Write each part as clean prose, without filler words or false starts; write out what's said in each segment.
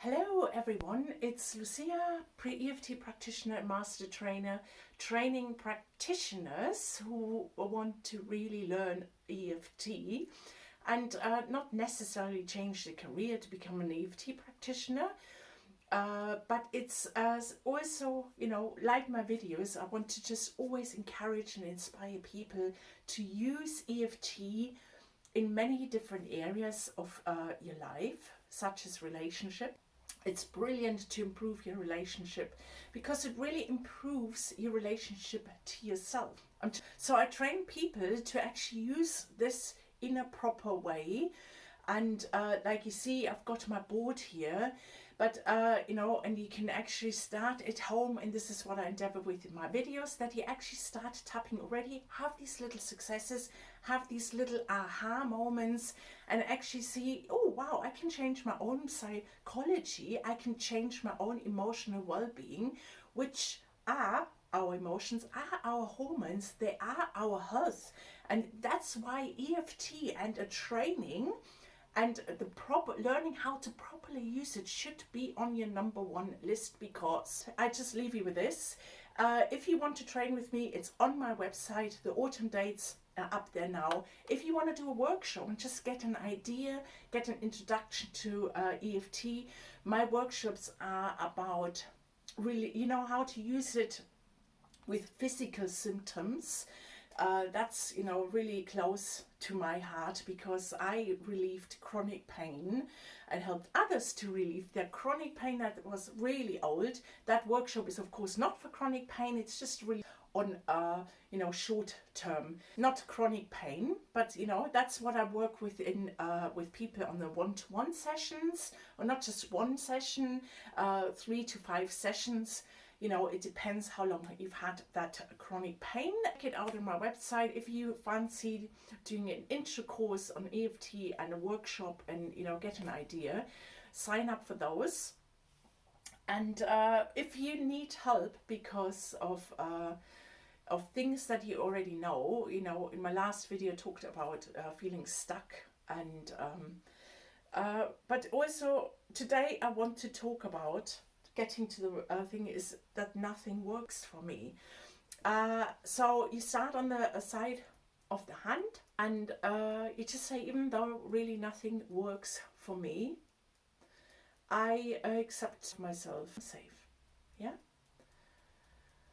Hello everyone, it's Lucia, pre-EFT practitioner and master trainer, training practitioners who want to really learn EFT and not necessarily change their career to become an EFT practitioner. But it's also, like my videos, I want to just always encourage and inspire people to use EFT in many different areas of your life, such as relationship. It's brilliant to improve your relationship because it really improves your relationship to yourself. So I train people to actually use this in a proper way. And like you see, I've got my board here, but and you can actually start at home, and this is what I endeavor with in my videos, that you actually start tapping already, have these little successes, have these little aha moments, and actually see, oh wow, I can change my own psychology, I can change my own emotional well-being, which are our emotions, are our hormones, they are our health. And that's why EFT and a training and the proper learning how to properly use it should be on your #1 list, because I just leave you with this. If you want to train with me, it's on my website. The autumn dates are up there now. If you want to do a workshop and just get an idea, get an introduction to EFT, my workshops are about really, how to use it with physical symptoms. That's really close to my heart, because I relieved chronic pain and helped others to relieve their chronic pain that was really old. That workshop is of course not for chronic pain, it's just really on short term, not chronic pain, but that's what I work with in with people on the one-to-one sessions, or not just one session, 3 to 5 sessions. It depends how long you've had that chronic pain. Check it out on my website. If you fancy doing an intro course on EFT and a workshop and, get an idea, sign up for those. And if you need help because of things that you already know, in my last video I talked about feeling stuck, and but also today I want to talk about getting to the thing is that nothing works for me. So you start on the side of the hand, and you just say, even though really nothing works for me, I accept myself safe. Yeah.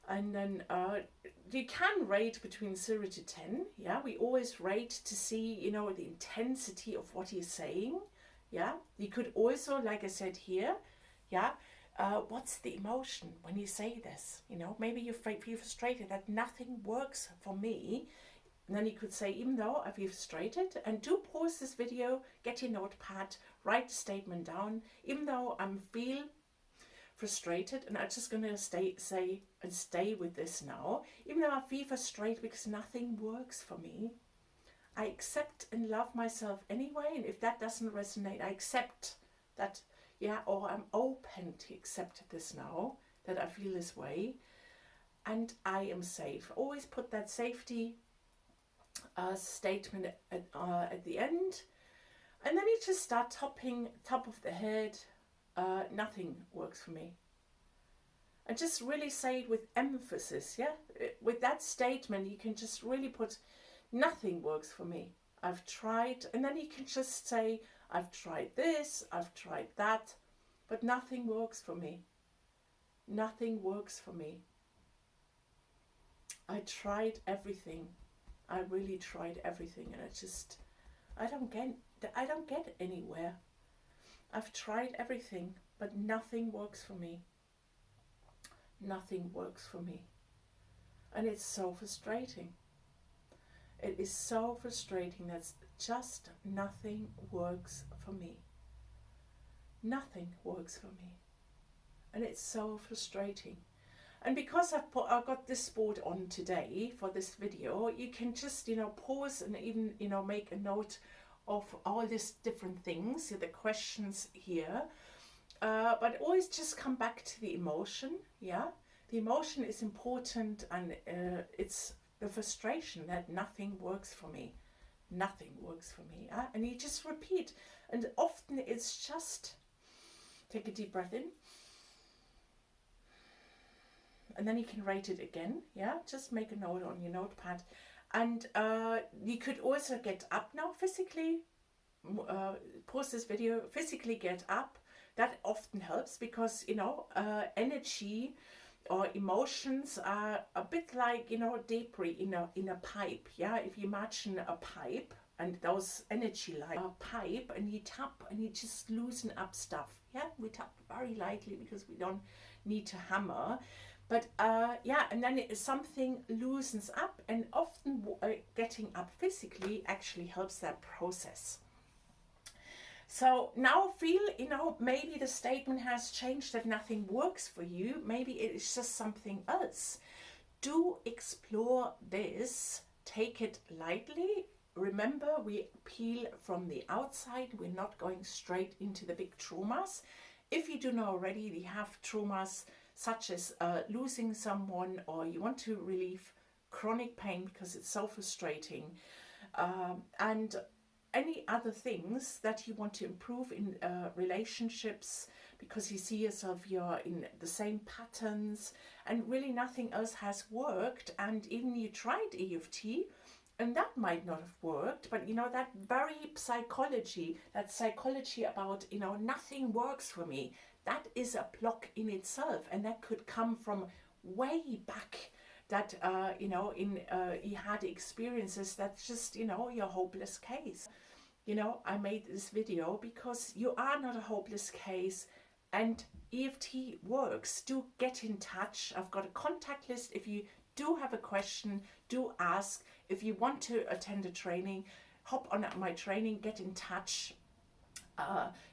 And then you can rate between 0 to 10. Yeah, we always rate to see, the intensity of what you're saying. Yeah, you could also, like I said here, yeah, what's the emotion when you say this? Maybe you feel frustrated that nothing works for me. And then you could say, even though I feel frustrated, and do pause this video, get your notepad, write the statement down, even though I feel frustrated, and I'm just going to stay with this now, even though I feel frustrated because nothing works for me, I accept and love myself anyway. And if that doesn't resonate, I accept that. Yeah, or I'm open to accept this now, that I feel this way, and I am safe. Always put that safety statement at the end, and then you just start topping top of the head. Nothing works for me, and just really say it with emphasis. Yeah, with that statement you can just really put, nothing works for me. I've tried, and then you can just say, I've tried this, I've tried that, but nothing works for me. Nothing works for me. I tried everything. I really tried everything, and I don't get anywhere. I've tried everything, but nothing works for me. Nothing works for me. And it's so frustrating. It is so frustrating that just nothing works for me. Nothing works for me. And it's so frustrating. And because I've got this board on today for this video, you can just, pause and even, make a note of all these different things, the questions here. But always just come back to the emotion, yeah? The emotion is important, and it's the frustration that nothing works for me. Nothing works for me. And you just repeat. And often it's just Take a deep breath in. And then you can write it again. Yeah, just make a note on your notepad. And you could also get up now physically. Pause this video, physically get up. That often helps because, you know, energy or emotions are a bit like, you know, debris in a pipe. Yeah, if you imagine a pipe and those energy like a pipe, and you tap and you just loosen up stuff. Yeah, we tap very lightly because we don't need to hammer. But yeah, and then something loosens up, and often getting up physically actually helps that process. So now feel, you know, maybe the statement has changed that nothing works for you. Maybe it is just something else. Do explore this. Take it lightly. Remember, we peel from the outside. We're not going straight into the big traumas. If you do know already, we have traumas such as losing someone, or you want to relieve chronic pain because it's so frustrating, and any other things that you want to improve in relationships because you see yourself you're in the same patterns and really nothing else has worked, and even you tried EFT and that might not have worked, but you know, that very psychology, that psychology about, you know, nothing works for me, that is a block in itself, and that could come from way back, that you know, in you had experiences that's just, you know, your hopeless case. You know, I made this video because you are not a hopeless case, and EFT works. Do get in touch. I've got a contact list. If you do have a question, do ask. If you want to attend a training, hop on my training, get in touch.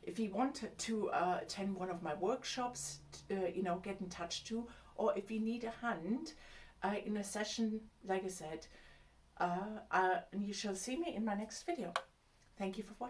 If you want to attend one of my workshops, you know, get in touch too. Or if you need a hand in a session, like I said, and you shall see me in my next video. Thank you for watching.